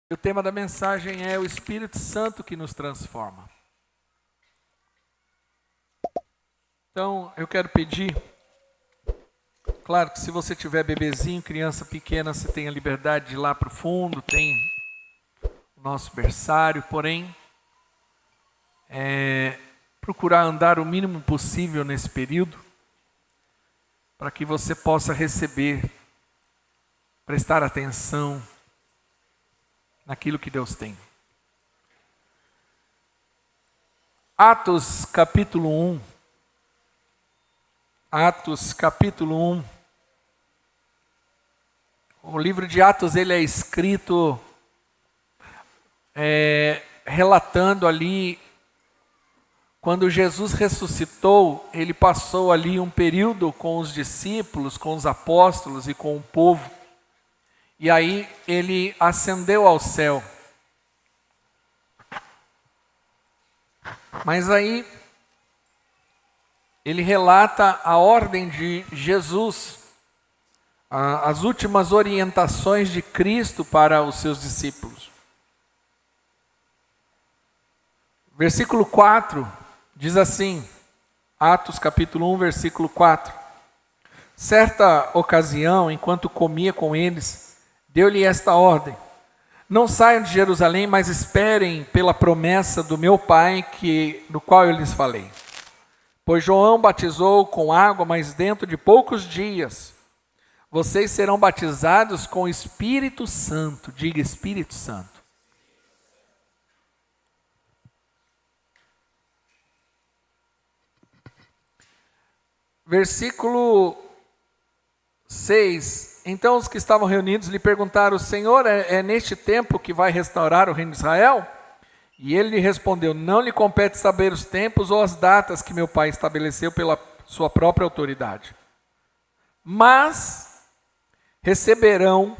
O tema da mensagem é o Espírito Santo que nos transforma. Então, eu quero pedir, claro que se você tiver bebezinho, criança pequena, você tem a liberdade de ir lá para o fundo, tem o nosso berçário, porém, procurar andar o mínimo possível nesse período, para que você possa receber, prestar atenção naquilo que Deus tem. Atos capítulo 1. Atos capítulo 1. O livro de Atos ele é escrito relatando ali, quando Jesus ressuscitou, ele passou ali um período com os discípulos, com os apóstolos e com o povo. E aí ele ascendeu ao céu. Mas aí ele relata a ordem de Jesus, as últimas orientações de Cristo para os seus discípulos. Versículo 4 diz assim, Atos capítulo 1, versículo 4. Certa ocasião, enquanto comia com eles, deu-lhe esta ordem: não saiam de Jerusalém, mas esperem pela promessa do meu Pai, do qual eu lhes falei. Pois João batizou com água, mas dentro de poucos dias vocês serão batizados com o Espírito Santo. Diga Espírito Santo. Versículo 6. Então os que estavam reunidos lhe perguntaram: Senhor, é neste tempo que vai restaurar o reino de Israel? E ele lhe respondeu: não lhe compete saber os tempos ou as datas que meu Pai estabeleceu pela sua própria autoridade. Mas receberão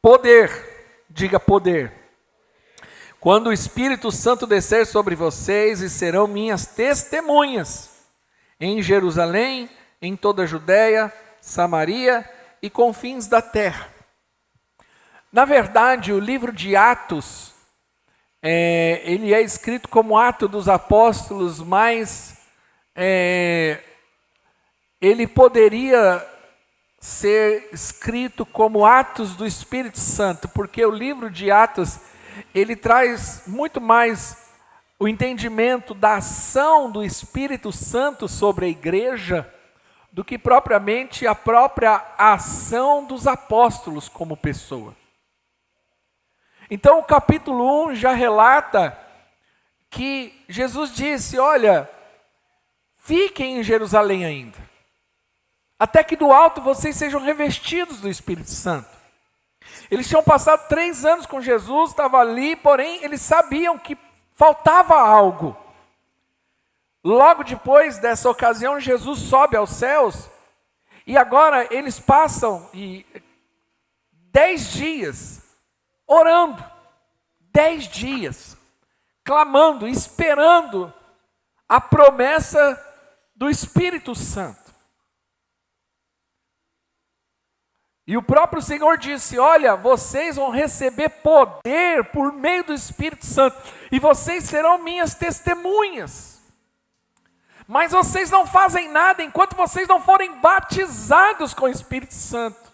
poder, diga poder, quando o Espírito Santo descer sobre vocês, e serão minhas testemunhas em Jerusalém, em toda a Judéia, Samaria e confins da terra. Na verdade, o livro de Atos, ele é escrito como Atos dos Apóstolos, mas ele poderia ser escrito como Atos do Espírito Santo, porque o livro de Atos, ele traz muito mais o entendimento da ação do Espírito Santo sobre a igreja, do que propriamente a própria ação dos apóstolos como pessoa. Então o capítulo 1 já relata que Jesus disse: olha, fiquem em Jerusalém ainda, até que do alto vocês sejam revestidos do Espírito Santo. Eles tinham passado 3 anos com Jesus, estava ali, porém eles sabiam que faltava algo. Logo depois dessa ocasião, Jesus sobe aos céus, e agora eles passam 10 dias orando, 10 dias, clamando, esperando a promessa do Espírito Santo. E o próprio Senhor disse: olha, vocês vão receber poder por meio do Espírito Santo, e vocês serão minhas testemunhas. Mas vocês não fazem nada enquanto vocês não forem batizados com o Espírito Santo.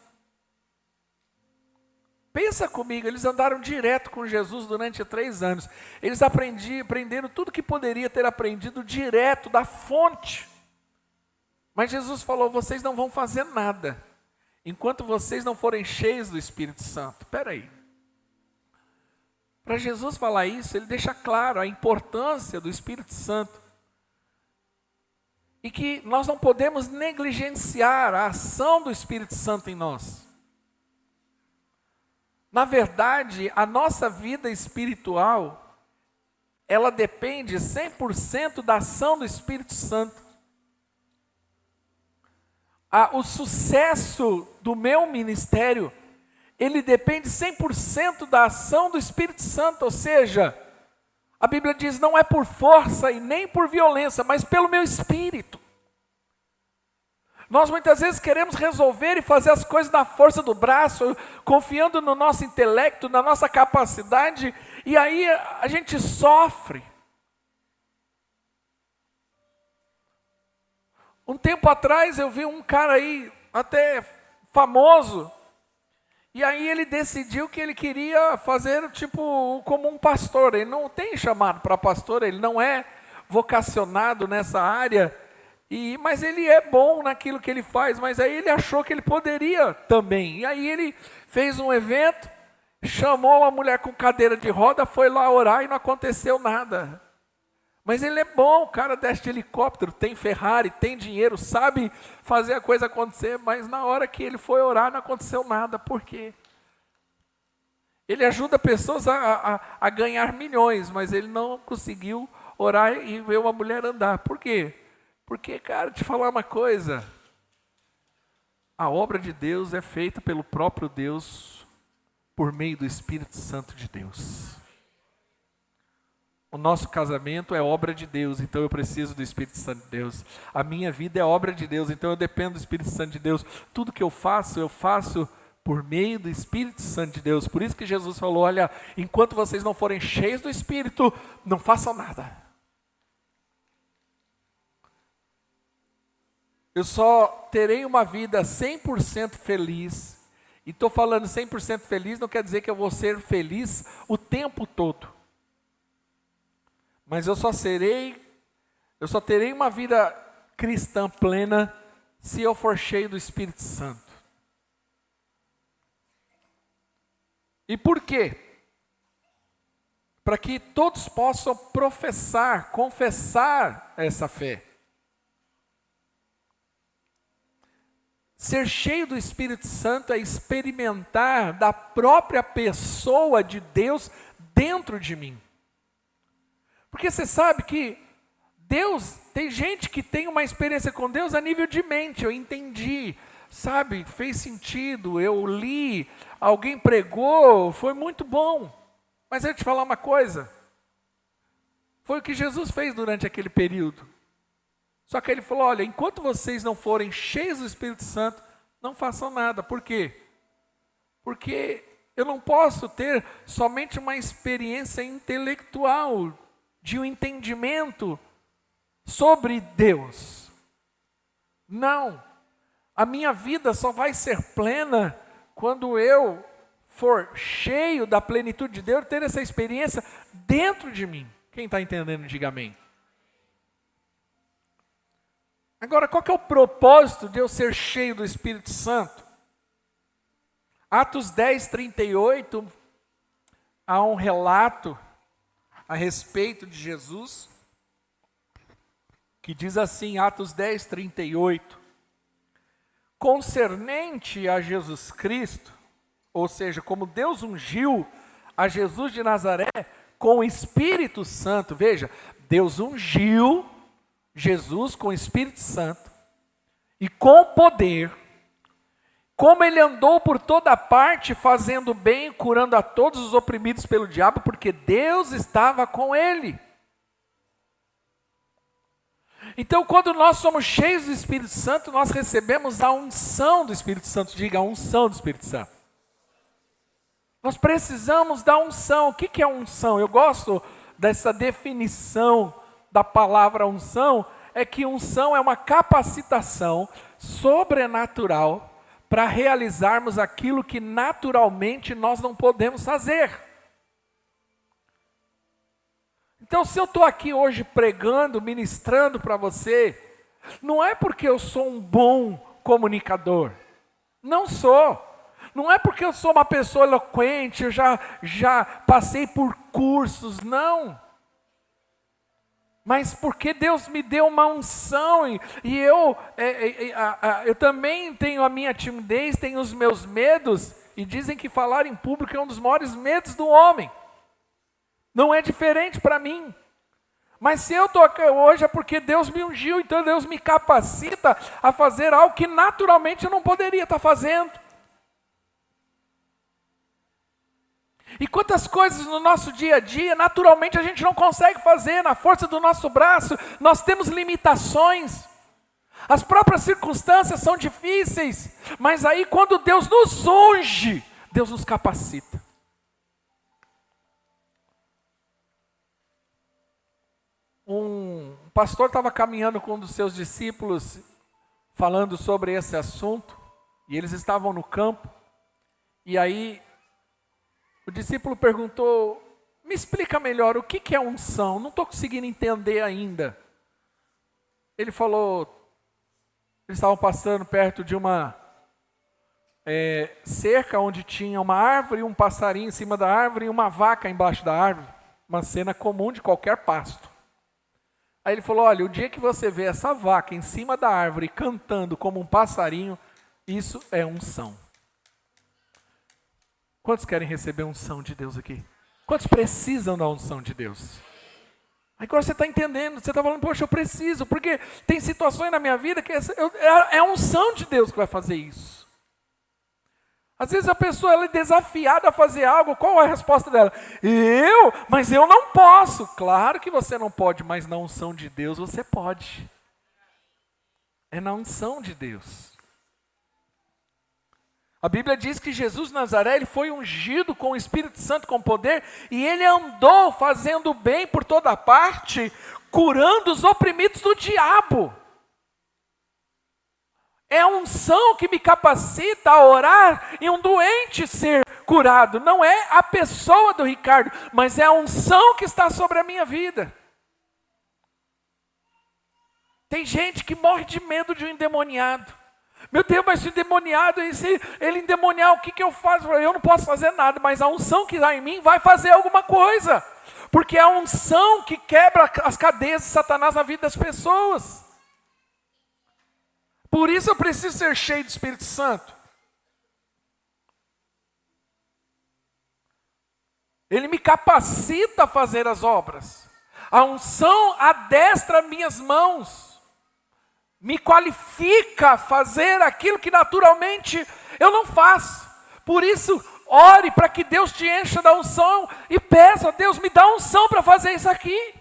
Pensa comigo, eles andaram direto com Jesus durante 3 anos. Eles aprenderam tudo que poderia ter aprendido direto da fonte. Mas Jesus falou: vocês não vão fazer nada enquanto vocês não forem cheios do Espírito Santo. Espera aí. Para Jesus falar isso, ele deixa claro a importância do Espírito Santo. E que nós não podemos negligenciar a ação do Espírito Santo em nós. Na verdade, a nossa vida espiritual, ela depende 100% da ação do Espírito Santo. O sucesso do meu ministério, ele depende 100% da ação do Espírito Santo, ou seja, a Bíblia diz: não é por força e nem por violência, mas pelo meu Espírito. Nós muitas vezes queremos resolver e fazer as coisas na força do braço, confiando no nosso intelecto, na nossa capacidade, e aí a gente sofre. Um tempo atrás eu vi um cara aí, até famoso, e aí ele decidiu que ele queria fazer tipo como um pastor. Ele não tem chamado para pastor, ele não é vocacionado nessa área, mas ele é bom naquilo que ele faz, mas aí ele achou que ele poderia também. E aí ele fez um evento, chamou uma mulher com cadeira de roda, foi lá orar e não aconteceu nada. Mas ele é bom, o cara desce de helicóptero, tem Ferrari, tem dinheiro, sabe fazer a coisa acontecer, mas na hora que ele foi orar não aconteceu nada. Por quê? Ele ajuda pessoas a ganhar milhões, mas ele não conseguiu orar e ver uma mulher andar. Por quê? Porque, cara, te falar uma coisa, a obra de Deus é feita pelo próprio Deus, por meio do Espírito Santo de Deus. O nosso casamento é obra de Deus, então eu preciso do Espírito Santo de Deus. A minha vida é obra de Deus, então eu dependo do Espírito Santo de Deus. Tudo que eu faço por meio do Espírito Santo de Deus. Por isso que Jesus falou, olha, enquanto vocês não forem cheios do Espírito, não façam nada. Eu só terei uma vida 100% feliz. E estou falando 100% feliz, não quer dizer que eu vou ser feliz o tempo todo. Mas eu só terei uma vida cristã plena se eu for cheio do Espírito Santo. E por quê? Para que todos possam professar, confessar essa fé. Ser cheio do Espírito Santo é experimentar da própria pessoa de Deus dentro de mim. Porque você sabe que Deus, tem gente que tem uma experiência com Deus a nível de mente, eu entendi, sabe, fez sentido, eu li, alguém pregou, foi muito bom. Mas eu te falar uma coisa, foi o que Jesus fez durante aquele período. Só que ele falou, olha, enquanto vocês não forem cheios do Espírito Santo, não façam nada. Por quê? Porque eu não posso ter somente uma experiência intelectual, de um entendimento sobre Deus. Não. A minha vida só vai ser plena quando eu for cheio da plenitude de Deus, ter essa experiência dentro de mim. Quem está entendendo, diga amém. Agora, qual que é o propósito de eu ser cheio do Espírito Santo? Atos 10, 38, há um relato a respeito de Jesus, que diz assim, Atos 10, 38, concernente a Jesus Cristo, ou seja, como Deus ungiu a Jesus de Nazaré com o Espírito Santo, veja, Deus ungiu Jesus com o Espírito Santo e com poder, como ele andou por toda parte fazendo bem, curando a todos os oprimidos pelo diabo, porque Deus estava com ele. Então, quando nós somos cheios do Espírito Santo, nós recebemos a unção do Espírito Santo. Diga, a unção do Espírito Santo. Nós precisamos da unção. O que é unção? Eu gosto dessa definição da palavra unção, é que unção é uma capacitação sobrenatural para realizarmos aquilo que naturalmente nós não podemos fazer. Então, se eu estou aqui hoje pregando, ministrando para você, não é porque eu sou um bom comunicador. Não sou. Não é porque eu sou uma pessoa eloquente, eu já passei por cursos, não. Mas porque Deus me deu uma unção e eu também tenho a minha timidez, tenho os meus medos, e dizem que falar em público é um dos maiores medos do homem. Não é diferente para mim. Mas se eu estou aqui hoje é porque Deus me ungiu, então Deus me capacita a fazer algo que naturalmente eu não poderia estar fazendo. E quantas coisas no nosso dia a dia, naturalmente a gente não consegue fazer, na força do nosso braço, nós temos limitações. As próprias circunstâncias são difíceis, mas aí quando Deus nos unge, Deus nos capacita. Um pastor estava caminhando com um dos seus discípulos, falando sobre esse assunto, e eles estavam no campo, e aí o discípulo perguntou: me explica melhor, o que é unção? Não estou conseguindo entender ainda. Ele falou, eles estavam passando perto de uma cerca onde tinha uma árvore, um passarinho em cima da árvore e uma vaca embaixo da árvore. Uma cena comum de qualquer pasto. Aí ele falou, olha, o dia que você vê essa vaca em cima da árvore cantando como um passarinho, isso é unção. Quantos querem receber unção de Deus aqui? Quantos precisam da unção de Deus? Agora você está entendendo, você está falando, poxa, eu preciso, porque tem situações na minha vida que é a unção de Deus que vai fazer isso. Às vezes a pessoa ela é desafiada a fazer algo, qual é a resposta dela? Mas eu não posso. Claro que você não pode, mas na unção de Deus você pode. É na unção de Deus. A Bíblia diz que Jesus de Nazaré, ele foi ungido com o Espírito Santo com poder, e ele andou fazendo bem por toda parte, curando os oprimidos do diabo. É a unção que me capacita a orar e um doente ser curado. Não é a pessoa do Ricardo, mas é a unção que está sobre a minha vida. Tem gente que morre de medo de um endemoniado. Meu Deus, mas se endemoniado, e se ele endemoniar, o que eu faço? Eu não posso fazer nada, mas a unção que está em mim vai fazer alguma coisa. Porque é a unção que quebra as cadeias de Satanás na vida das pessoas. Por isso eu preciso ser cheio do Espírito Santo. Ele me capacita a fazer as obras. A unção adestra minhas mãos. Me qualifica a fazer aquilo que naturalmente eu não faço. Por isso, ore para que Deus te encha da unção e peça, Deus, me dá unção para fazer isso aqui.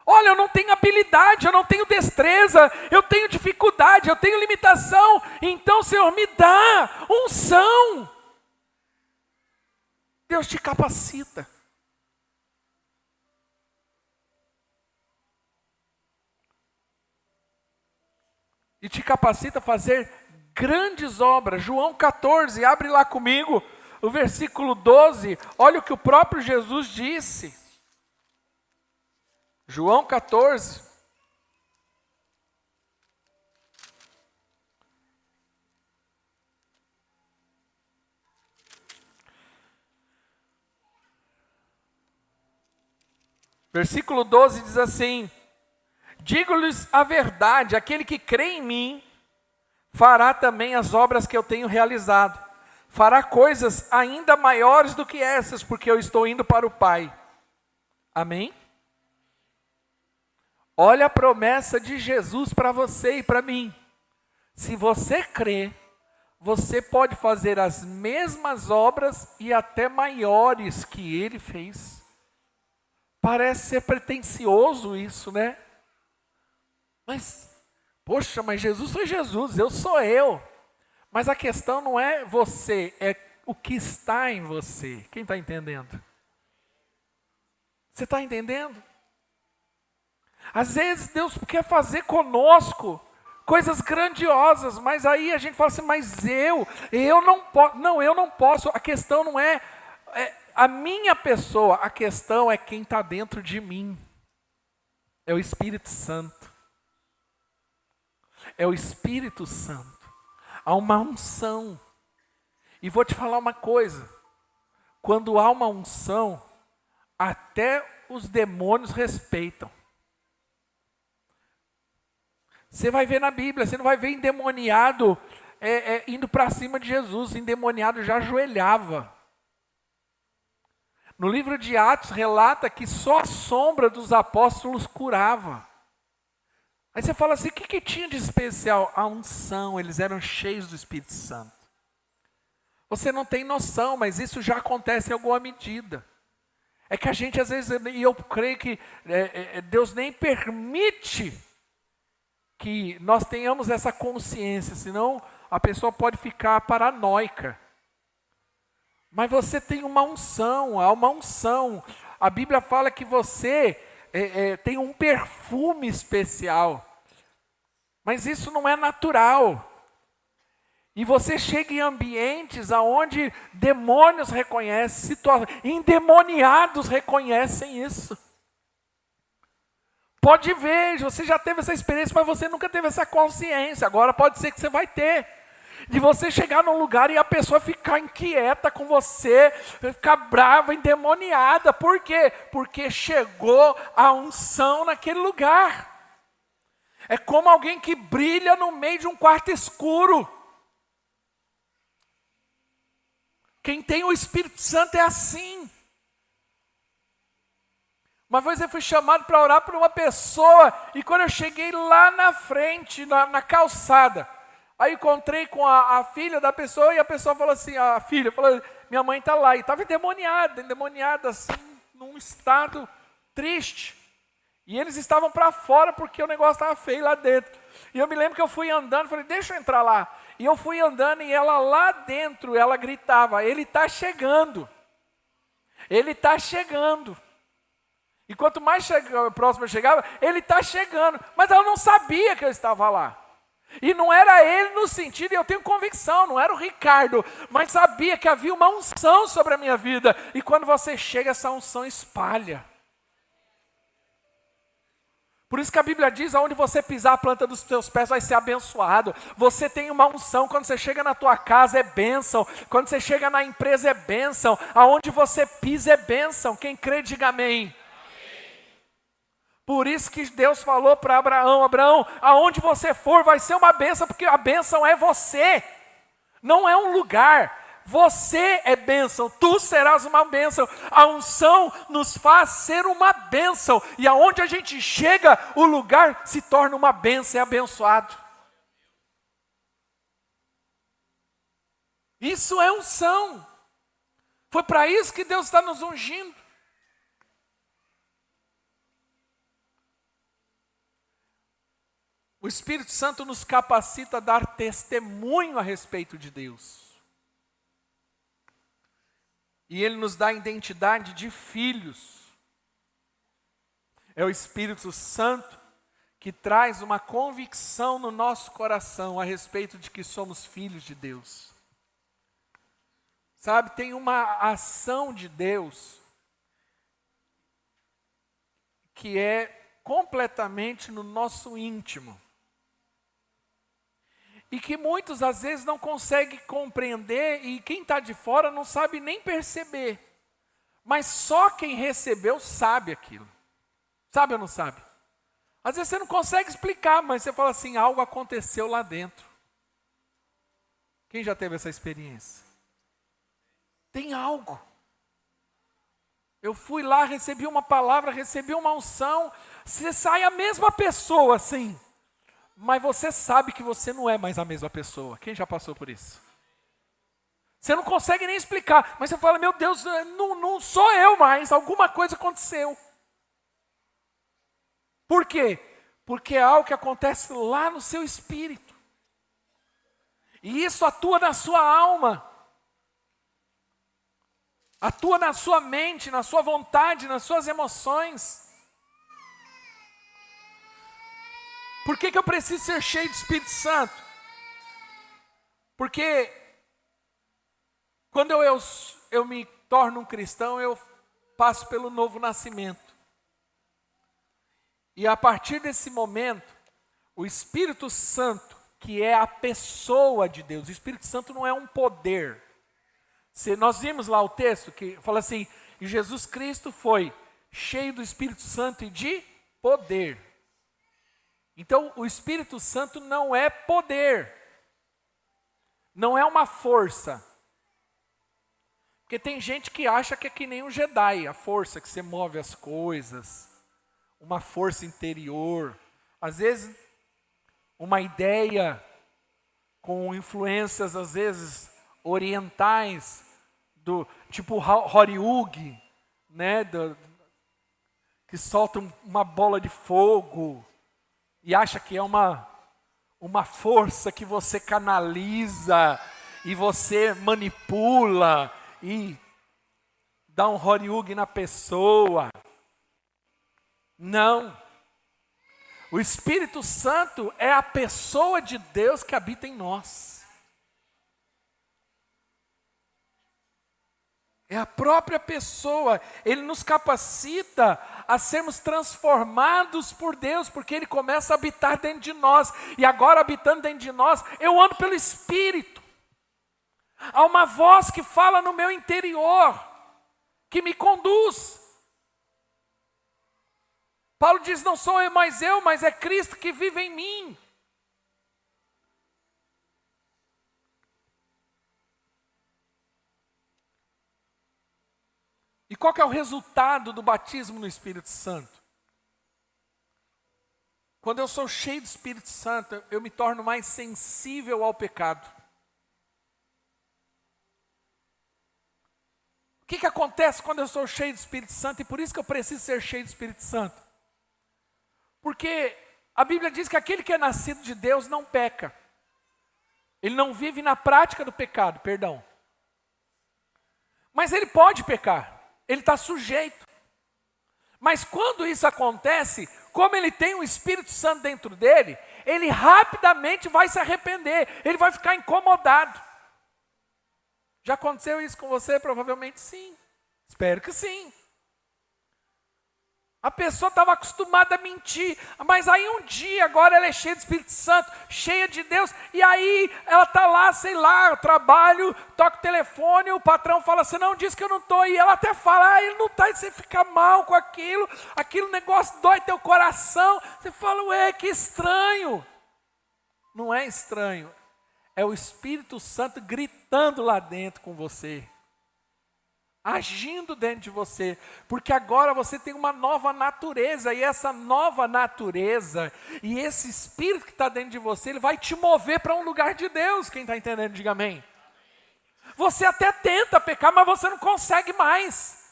Olha, eu não tenho habilidade, eu não tenho destreza, eu tenho dificuldade, eu tenho limitação. Então, Senhor, me dá unção. Deus te capacita. E te capacita a fazer grandes obras. João 14, abre lá comigo, o versículo 12. Olha o que o próprio Jesus disse. João 14. Versículo 12 diz assim: digo-lhes a verdade, aquele que crê em mim, fará também as obras que eu tenho realizado. Fará coisas ainda maiores do que essas, porque eu estou indo para o Pai. Amém? Olha a promessa de Jesus para você e para mim. Se você crê, você pode fazer as mesmas obras e até maiores que Ele fez. Parece ser pretensioso isso, né? Mas, poxa, mas Jesus foi Jesus, eu sou eu. Mas a questão não é você, é o que está em você. Quem está entendendo? Você está entendendo? Às vezes Deus quer fazer conosco coisas grandiosas, mas aí a gente fala assim, mas eu não posso. Não, eu não posso. A questão não é a minha pessoa, a questão é quem está dentro de mim. É o Espírito Santo. É o Espírito Santo. Há uma unção. E vou te falar uma coisa. Quando há uma unção, até os demônios respeitam. Você vai ver na Bíblia, você não vai ver endemoniado indo para cima de Jesus. Endemoniado já ajoelhava. No livro de Atos relata que só a sombra dos apóstolos curava. Aí você fala assim, o que tinha de especial? A unção, eles eram cheios do Espírito Santo. Você não tem noção, mas isso já acontece em alguma medida. É que a gente às vezes, e eu creio que Deus nem permite que nós tenhamos essa consciência, senão a pessoa pode ficar paranoica. Mas você tem uma unção, há uma unção. A Bíblia fala que você tem um perfume especial. Mas isso não é natural. E você chega em ambientes onde demônios reconhecem, endemoniados reconhecem isso. Pode ver, você já teve essa experiência, mas você nunca teve essa consciência. Agora pode ser que você vai ter. De você chegar num lugar e a pessoa ficar inquieta com você, ficar brava, endemoniada. Por quê? Porque chegou a unção naquele lugar. É como alguém que brilha no meio de um quarto escuro. Quem tem o Espírito Santo é assim. Uma vez eu fui chamado para orar por uma pessoa, e quando eu cheguei lá na frente, na calçada, aí encontrei com a filha da pessoa, e a pessoa falou assim, a filha falou, minha mãe está lá, e estava endemoniada assim, num estado triste. E eles estavam para fora porque o negócio estava feio lá dentro. E eu me lembro que eu fui andando, falei, deixa eu entrar lá. E eu fui andando e ela lá dentro, ela gritava, ele está chegando. Ele está chegando. E quanto mais próximo eu chegava, ele está chegando. Mas ela não sabia que eu estava lá. E não era ele no sentido, e eu tenho convicção, não era o Ricardo, mas sabia que havia uma unção sobre a minha vida. E quando você chega, essa unção espalha. Por isso que a Bíblia diz, aonde você pisar a planta dos teus pés vai ser abençoado. Você tem uma unção, quando você chega na tua casa é bênção. Quando você chega na empresa é bênção. Aonde você pisa é bênção. Quem crê, diga amém. Por isso que Deus falou para Abraão, Abraão, aonde você for vai ser uma bênção, porque a bênção é você. Não é um lugar. Você é bênção, tu serás uma bênção. A unção nos faz ser uma bênção. E aonde a gente chega, o lugar se torna uma bênção, é abençoado. Isso é unção. Foi para isso que Deus está nos ungindo. O Espírito Santo nos capacita a dar testemunho a respeito de Deus. E Ele nos dá a identidade de filhos. É o Espírito Santo que traz uma convicção no nosso coração a respeito de que somos filhos de Deus. Sabe, tem uma ação de Deus que é completamente no nosso íntimo. E que muitos às vezes não conseguem compreender, e quem está de fora não sabe nem perceber. Mas só quem recebeu sabe aquilo. Sabe ou não sabe? Às vezes você não consegue explicar, mas você fala assim, algo aconteceu lá dentro. Quem já teve essa experiência? Tem algo. Eu fui lá, recebi uma palavra, recebi uma unção, você sai a mesma pessoa assim. Mas você sabe que você não é mais a mesma pessoa. Quem já passou por isso? Você não consegue nem explicar, mas você fala, meu Deus, não sou eu mais, alguma coisa aconteceu. Por quê? Porque é algo que acontece lá no seu espírito. E isso atua na sua alma. Atua na sua mente, na sua vontade, nas suas emoções. Por que eu preciso ser cheio do Espírito Santo? Porque quando eu me torno um cristão, eu passo pelo novo nascimento. E a partir desse momento, o Espírito Santo, que é a pessoa de Deus, o Espírito Santo não é um poder. Nós vimos lá o texto que fala assim, e Jesus Cristo foi cheio do Espírito Santo e de poder. Então, o Espírito Santo não é poder, não é uma força. Porque tem gente que acha que é que nem um Jedi, a força que você move as coisas, uma força interior. Às vezes, uma ideia com influências, às vezes, orientais, do tipo Horiug, né, que solta uma bola de fogo, e acha que é uma uma força que você canaliza e você manipula e dá um horiúgue na pessoa. Não. O Espírito Santo é a pessoa de Deus que habita em nós. É a própria pessoa. Ele nos capacita a sermos transformados por Deus, porque Ele começa a habitar dentro de nós. E agora, habitando dentro de nós, eu ando pelo Espírito. Há uma voz que fala no meu interior, que me conduz. Paulo diz, não sou mais eu, mas é Cristo que vive em mim. E qual que é o resultado do batismo no Espírito Santo? Quando eu sou cheio do Espírito Santo, eu me torno mais sensível ao pecado. O que acontece quando eu sou cheio do Espírito Santo? E por isso que eu preciso ser cheio do Espírito Santo. Porque a Bíblia diz que aquele que é nascido de Deus não peca. Ele não vive na prática do pecado, perdão. Mas ele pode pecar. Ele está sujeito. Mas quando isso acontece, como ele tem o Espírito Santo dentro dele, ele rapidamente vai se arrepender, ele vai ficar incomodado. Já aconteceu isso com você? Provavelmente sim. Espero que sim. A pessoa estava acostumada a mentir, mas aí um dia, agora ela é cheia do Espírito Santo, cheia de Deus, e aí ela está lá, sei lá, trabalho, toca o telefone, o patrão fala assim, não, diz que eu não estou, e ela até fala, ele não está, e você fica mal com aquilo negócio dói teu coração, você fala, ué, que estranho. Não é estranho, é o Espírito Santo gritando lá dentro com você. Agindo dentro de você, porque agora você tem uma nova natureza, e essa nova natureza, e esse Espírito que está dentro de você, ele vai te mover para um lugar de Deus. Quem está entendendo, diga amém. Você até tenta pecar, mas você não consegue mais.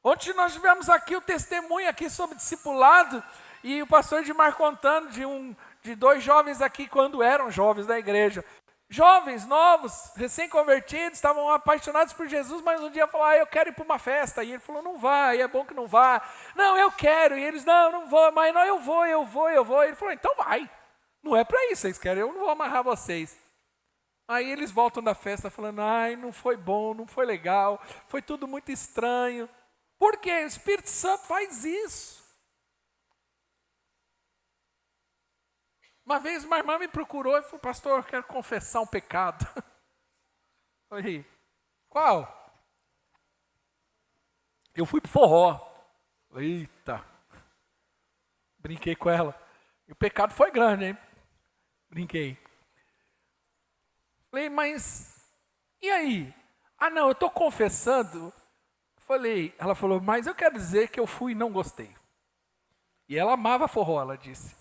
Ontem nós tivemos aqui o testemunho aqui sobre discipulado, e o pastor Edmar contando de dois jovens aqui, quando eram jovens da igreja. Jovens, novos, recém-convertidos, estavam apaixonados por Jesus, mas um dia falaram, eu quero ir para uma festa. E ele falou, não vai, é bom que não vá. Não, eu quero. E eles, não vou, mas não, eu vou. E ele falou, então vai. Não é para isso, vocês querem, eu não vou amarrar vocês. Aí eles voltam da festa falando, ai, não foi bom, não foi legal, foi tudo muito estranho. Por quê? O Espírito Santo faz isso. Uma vez uma irmã me procurou e falou, pastor, eu quero confessar um pecado. Eu falei, qual? Eu fui pro forró. Eita. Brinquei com ela. E o pecado foi grande, hein? Brinquei. Falei, mas e aí? Ah, não, eu estou confessando. Falei, ela falou, mas eu quero dizer que eu fui e não gostei. E ela amava forró, ela disse.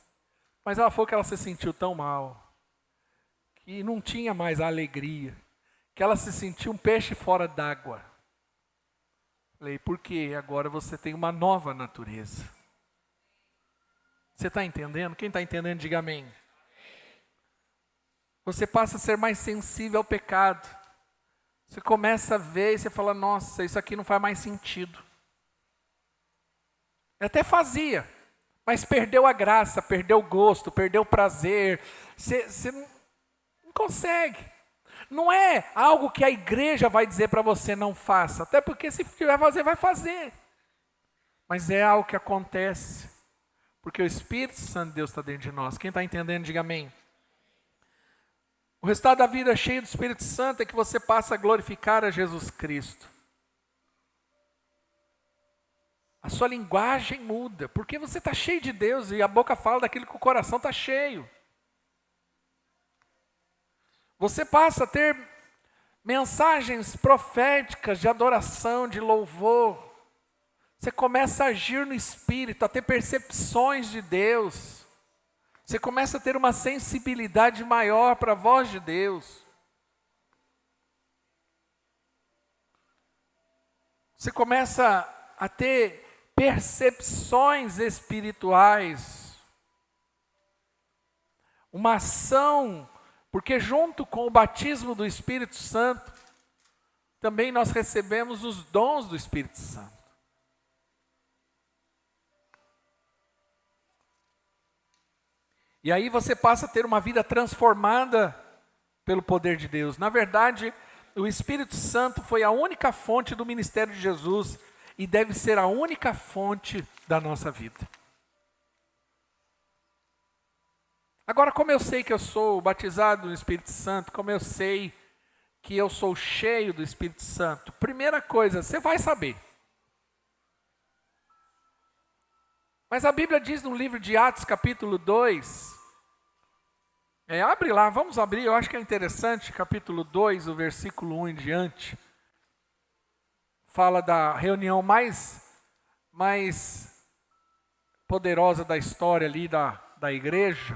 Mas ela falou que ela se sentiu tão mal, que não tinha mais a alegria, que ela se sentiu um peixe fora d'água. Falei, por quê? Agora você tem uma nova natureza. Você está entendendo? Quem está entendendo, diga amém. Você passa a ser mais sensível ao pecado. Você começa a ver e você fala, nossa, isso aqui não faz mais sentido. Eu até fazia. Mas perdeu a graça, perdeu o gosto, perdeu o prazer. Você não consegue. Não é algo que a igreja vai dizer para você não faça. Até porque se tiver fazer, vai fazer. Mas é algo que acontece. Porque o Espírito Santo de Deus está dentro de nós. Quem está entendendo, diga amém. O resultado da vida cheia do Espírito Santo é que você passa a glorificar a Jesus Cristo. A sua linguagem muda, porque você está cheio de Deus e a boca fala daquilo que o coração está cheio. Você passa a ter mensagens proféticas de adoração, de louvor. Você começa a agir no Espírito, a ter percepções de Deus. Você começa a ter uma sensibilidade maior para a voz de Deus. Você começa a ter percepções espirituais. uma ação, porque junto com o batismo do Espírito Santo, também nós recebemos os dons do Espírito Santo. E aí você passa a ter uma vida transformada pelo poder de Deus. Na verdade, o Espírito Santo foi a única fonte do ministério de Jesus e deve ser a única fonte da nossa vida. Agora, como eu sei que eu sou batizado no Espírito Santo, como eu sei que eu sou cheio do Espírito Santo, primeira coisa, você vai saber. Mas a Bíblia diz no livro de Atos, capítulo 2, abre lá, vamos abrir, eu acho que é interessante, capítulo 2, o versículo 1 em diante, fala da reunião mais poderosa da história ali da igreja.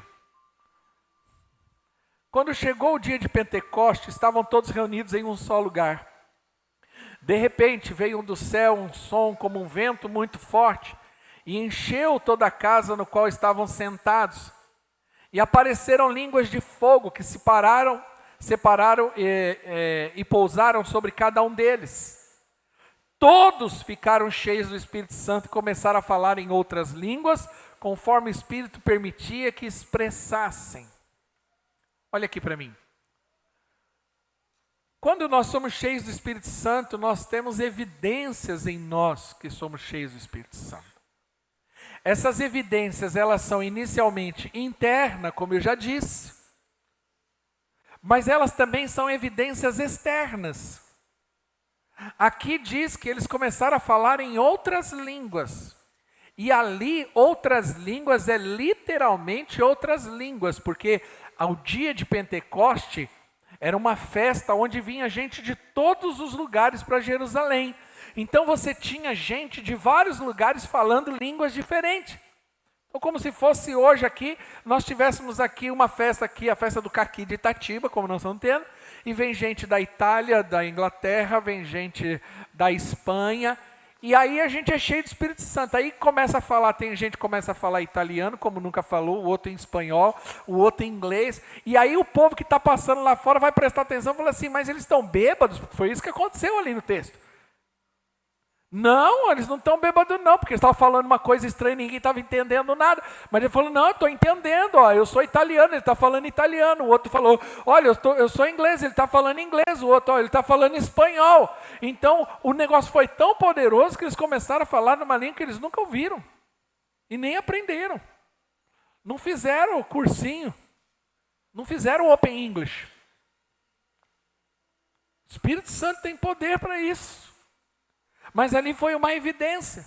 Quando chegou o dia de Pentecostes, estavam todos reunidos em um só lugar. De repente veio do céu um som como um vento muito forte, e encheu toda a casa no qual estavam sentados. E apareceram línguas de fogo que separaram e pousaram sobre cada um deles. Todos ficaram cheios do Espírito Santo e começaram a falar em outras línguas, conforme o Espírito permitia que expressassem. Olha aqui para mim. Quando nós somos cheios do Espírito Santo, nós temos evidências em nós que somos cheios do Espírito Santo. Essas evidências, elas são inicialmente internas, como eu já disse, mas elas também são evidências externas. Aqui diz que eles começaram a falar em outras línguas. E ali, outras línguas é literalmente outras línguas, porque ao dia de Pentecoste era uma festa onde vinha gente de todos os lugares para Jerusalém. Então você tinha gente de vários lugares falando línguas diferentes. Então, como se fosse hoje aqui, nós tivéssemos aqui uma festa aqui, a festa do Caqui de Itatiba, como nós estamos tendo, e vem gente da Itália, da Inglaterra, vem gente da Espanha, e aí a gente é cheio do Espírito Santo. Aí começa a falar, tem gente que começa a falar italiano, como nunca falou, o outro em espanhol, o outro em inglês, e aí o povo que está passando lá fora vai prestar atenção e fala assim, mas eles estão bêbados? Foi isso que aconteceu ali no texto. Não, eles não estão bêbados não, porque eles estavam falando uma coisa estranha e ninguém estava entendendo nada. Mas ele falou, não, eu estou entendendo, eu sou italiano, ele está falando italiano. O outro falou, olha, eu sou inglês, ele está falando inglês. O outro, ele está falando espanhol. Então, o negócio foi tão poderoso que eles começaram a falar numa língua que eles nunca ouviram. E nem aprenderam. Não fizeram o cursinho. Não fizeram o Open English. O Espírito Santo tem poder para isso. Mas ali foi uma evidência.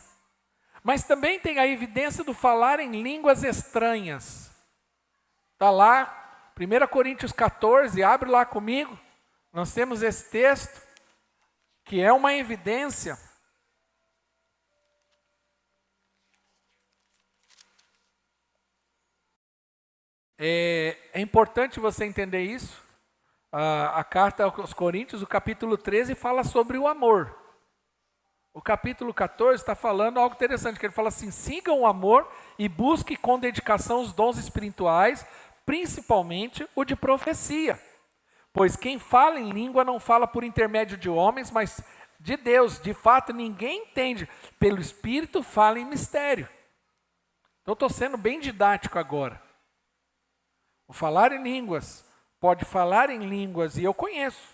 Mas também tem a evidência do falar em línguas estranhas. Está lá, 1 Coríntios 14, abre lá comigo. Nós temos esse texto, que é uma evidência. É importante você entender isso. A carta aos Coríntios, o capítulo 13, fala sobre o amor. O capítulo 14 está falando algo interessante, que ele fala assim, sigam o amor e busque com dedicação os dons espirituais, principalmente o de profecia. Pois quem fala em língua não fala por intermédio de homens, mas de Deus. De fato, ninguém entende. Pelo Espírito fala em mistério. Então, estou sendo bem didático agora. O falar em línguas, pode falar em línguas, e eu conheço.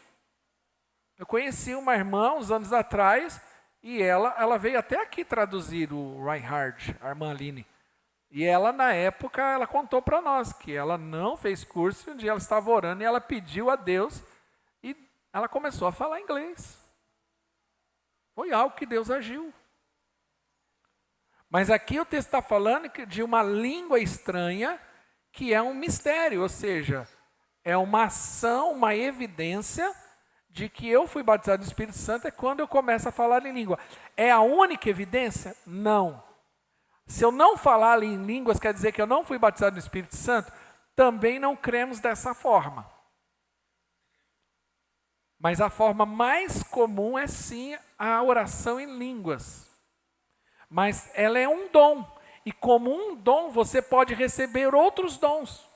Eu conheci uma irmã uns anos atrás, e ela veio até aqui traduzir o Reinhard, a irmã Aline. E ela, na época, ela contou para nós que ela não fez curso, e um dia ela estava orando e ela pediu a Deus e ela começou a falar inglês. Foi algo que Deus agiu. Mas aqui o texto está falando de uma língua estranha que é um mistério, ou seja, é uma ação, uma evidência de que eu fui batizado no Espírito Santo é quando eu começo a falar em língua. É a única evidência? Não. Se eu não falar em línguas, quer dizer que eu não fui batizado no Espírito Santo? Também não cremos dessa forma. Mas a forma mais comum é sim a oração em línguas. Mas ela é um dom. E como um dom, você pode receber outros dons.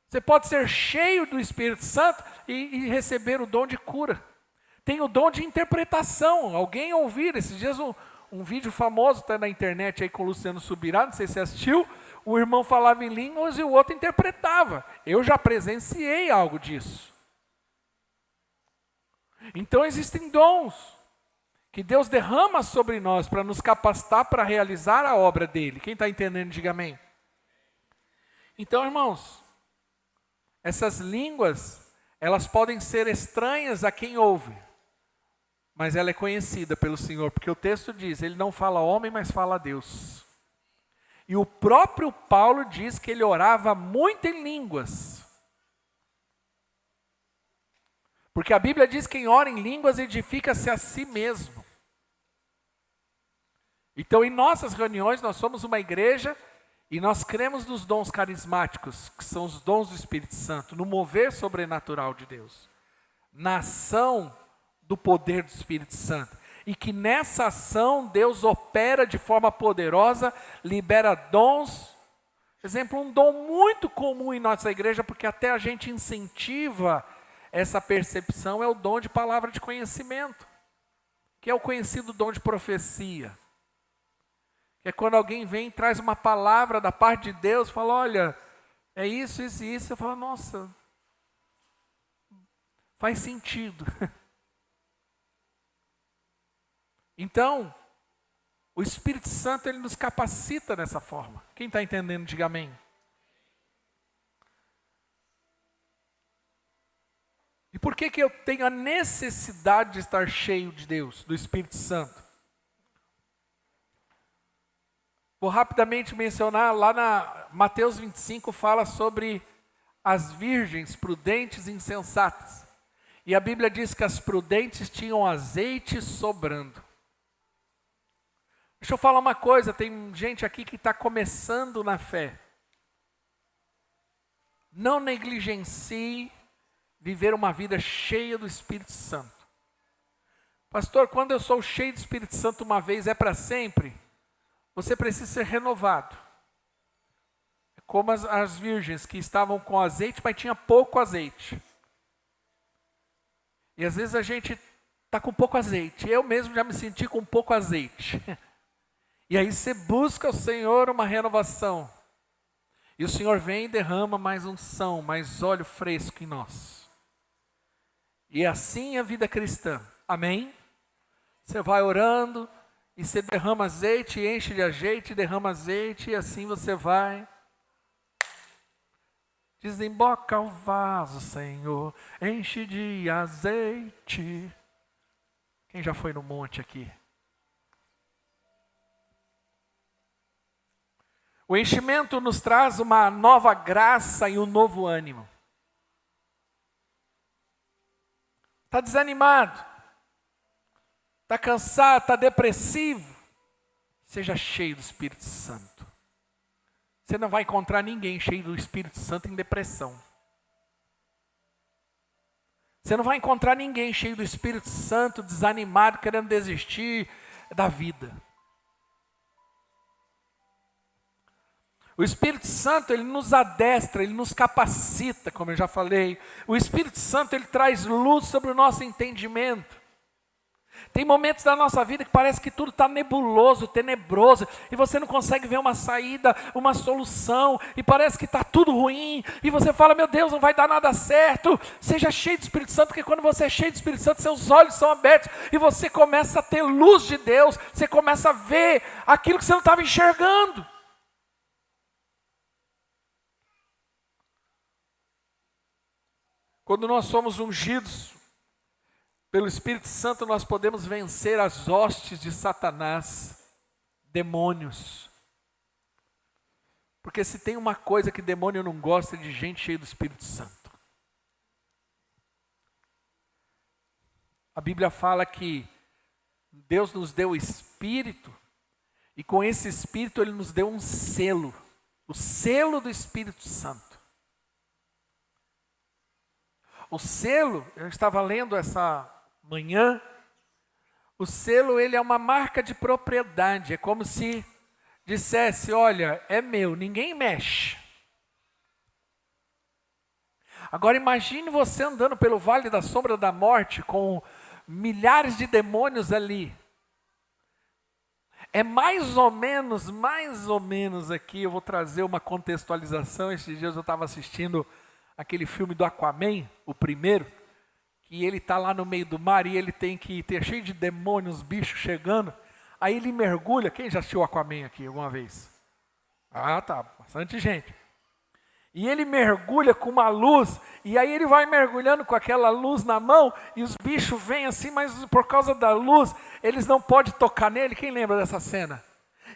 Você pode ser cheio do Espírito Santo e receber o dom de cura. Tem o dom de interpretação. Alguém ouvir, esses dias um vídeo famoso está na internet aí com o Luciano Subirá, não sei se você assistiu, o irmão falava em línguas e o outro interpretava. Eu já presenciei algo disso. Então existem dons que Deus derrama sobre nós para nos capacitar para realizar a obra dele. Quem está entendendo, diga amém. Então, irmãos, essas línguas, elas podem ser estranhas a quem ouve, mas ela é conhecida pelo Senhor, porque o texto diz, ele não fala homem, mas fala a Deus. E o próprio Paulo diz que ele orava muito em línguas. Porque a Bíblia diz que quem ora em línguas edifica-se a si mesmo. Então, em nossas reuniões, nós somos uma igreja e nós cremos nos dons carismáticos, que são os dons do Espírito Santo, no mover sobrenatural de Deus, na ação do poder do Espírito Santo. E que nessa ação Deus opera de forma poderosa, libera dons. Exemplo, um dom muito comum em nossa igreja, porque até a gente incentiva essa percepção, é o dom de palavra de conhecimento, que é o conhecido dom de profecia. Que é quando alguém vem e traz uma palavra da parte de Deus, fala, olha, é isso, isso e isso. Eu falo, nossa, faz sentido. Então, o Espírito Santo, ele nos capacita dessa forma. Quem está entendendo, diga amém. E por que eu tenho a necessidade de estar cheio de Deus, do Espírito Santo? Vou rapidamente mencionar, lá na Mateus 25 fala sobre as virgens prudentes e insensatas. E a Bíblia diz que as prudentes tinham azeite sobrando. Deixa eu falar uma coisa, tem gente aqui que está começando na fé. Não negligencie viver uma vida cheia do Espírito Santo. Pastor, quando eu sou cheio do Espírito Santo uma vez, é para sempre? Você precisa ser renovado. É como as virgens que estavam com azeite, mas tinha pouco azeite. E às vezes a gente está com pouco azeite. Eu mesmo já me senti com pouco azeite. E aí você busca o Senhor uma renovação. E o Senhor vem e derrama mais unção, mais óleo fresco em nós. E assim é a vida cristã. Amém? Você vai orando, e você derrama azeite, enche de azeite, derrama azeite, e assim você vai. Desemboca o vaso, Senhor, enche de azeite. Quem já foi no monte aqui? O enchimento nos traz uma nova graça e um novo ânimo. Está desanimado? Está cansado? Está depressivo? Seja cheio do Espírito Santo. Você não vai encontrar ninguém cheio do Espírito Santo em depressão. Você não vai encontrar ninguém cheio do Espírito Santo, desanimado, querendo desistir da vida. O Espírito Santo, ele nos adestra, ele nos capacita, como eu já falei. O Espírito Santo, ele traz luz sobre o nosso entendimento. Tem momentos da nossa vida que parece que tudo está nebuloso, tenebroso, e você não consegue ver uma saída, uma solução, e parece que está tudo ruim, e você fala, meu Deus, não vai dar nada certo. Seja cheio do Espírito Santo, porque quando você é cheio do Espírito Santo, seus olhos são abertos, e você começa a ter luz de Deus, você começa a ver aquilo que você não estava enxergando. Quando nós somos ungidos pelo Espírito Santo, nós podemos vencer as hostes de Satanás, demônios. Porque se tem uma coisa que demônio não gosta, é de gente cheia do Espírito Santo. A Bíblia fala que Deus nos deu o Espírito, e com esse Espírito Ele nos deu um selo, o selo do Espírito Santo. O selo, eu estava lendo essa manhã, o selo, ele é uma marca de propriedade, é como se dissesse, olha, é meu, ninguém mexe. Agora imagine você andando pelo vale da sombra da morte com milhares de demônios ali. É mais ou menos aqui, eu vou trazer uma contextualização. Esses dias eu estava assistindo aquele filme do Aquaman, o primeiro, que ele está lá no meio do mar e ele tem que ter cheio de demônios, bichos chegando. Aí ele mergulha. Quem já assistiu o Aquaman aqui alguma vez? Ah, tá, bastante gente. E ele mergulha com uma luz, e aí ele vai mergulhando com aquela luz na mão, e os bichos vêm assim, mas por causa da luz, eles não podem tocar nele. Quem lembra dessa cena?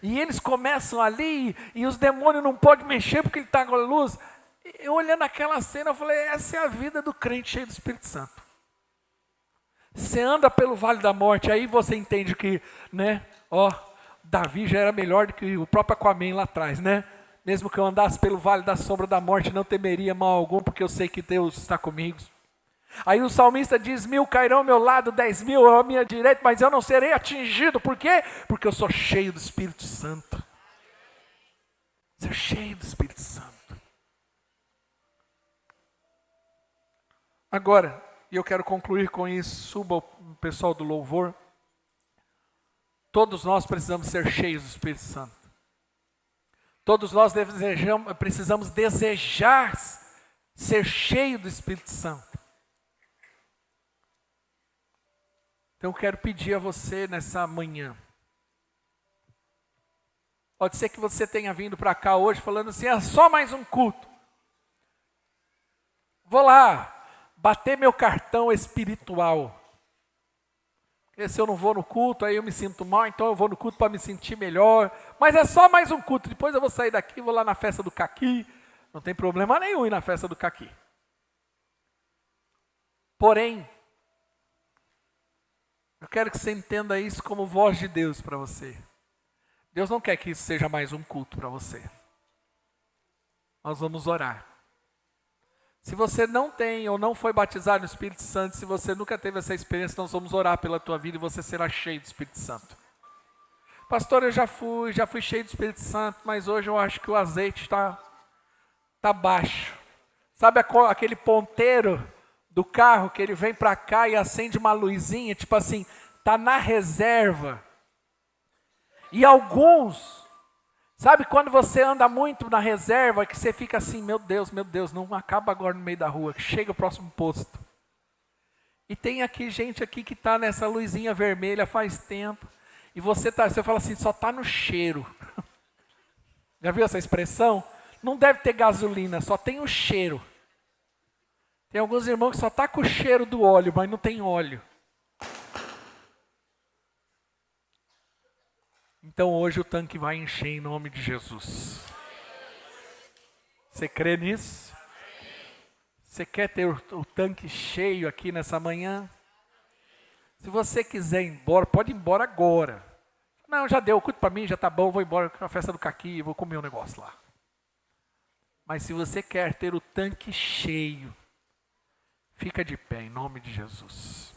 E eles começam ali, e os demônios não podem mexer porque ele está com a luz. Eu olhando aquela cena, eu falei, essa é a vida do crente cheio do Espírito Santo. Você anda pelo vale da morte, aí você entende que, né, Davi já era melhor do que o próprio Aquaman lá atrás, né? Mesmo que eu andasse pelo vale da sombra da morte, não temeria mal algum, porque eu sei que Deus está comigo. Aí o salmista diz, 1000 cairão ao meu lado, 10.000 à minha direita, mas eu não serei atingido. Por quê? Porque eu sou cheio do Espírito Santo. Sou cheio do Espírito Santo. Agora, e eu quero concluir com isso, suba o pessoal do louvor. Todos nós precisamos ser cheios do Espírito Santo. Todos nós precisamos desejar ser cheio do Espírito Santo. Então eu quero pedir a você nessa manhã. Pode ser que você tenha vindo para cá hoje falando assim, é só mais um culto. Vou lá bater meu cartão espiritual. Porque se eu não vou no culto, aí eu me sinto mal, então eu vou no culto para me sentir melhor. Mas é só mais um culto, depois eu vou sair daqui, vou lá na festa do caqui. Não tem problema nenhum ir na festa do caqui. Porém, eu quero que você entenda isso como voz de Deus para você. Deus não quer que isso seja mais um culto para você. Nós vamos orar. Se você não tem ou não foi batizado no Espírito Santo, se você nunca teve essa experiência, nós vamos orar pela tua vida e você será cheio do Espírito Santo. Pastor, eu já fui cheio do Espírito Santo, mas hoje eu acho que o azeite está baixo. Sabe aquele ponteiro do carro que ele vem para cá e acende uma luzinha, tipo assim, está na reserva. E alguns... Sabe quando você anda muito na reserva, que você fica assim, meu Deus, não acaba agora no meio da rua, chega o próximo posto. E tem aqui gente aqui que está nessa luzinha vermelha faz tempo, e você fala assim, só está no cheiro. Já viu essa expressão? Não deve ter gasolina, só tem o cheiro. Tem alguns irmãos que só está com o cheiro do óleo, mas não tem óleo. Então hoje o tanque vai encher em nome de Jesus. Você crê nisso? Você quer ter o tanque cheio aqui nessa manhã? Se você quiser ir embora, pode ir embora agora. Não, já deu o culto para mim, já está bom, vou embora para a festa do caqui, vou comer um negócio lá. Mas se você quer ter o tanque cheio, fica de pé em nome de Jesus.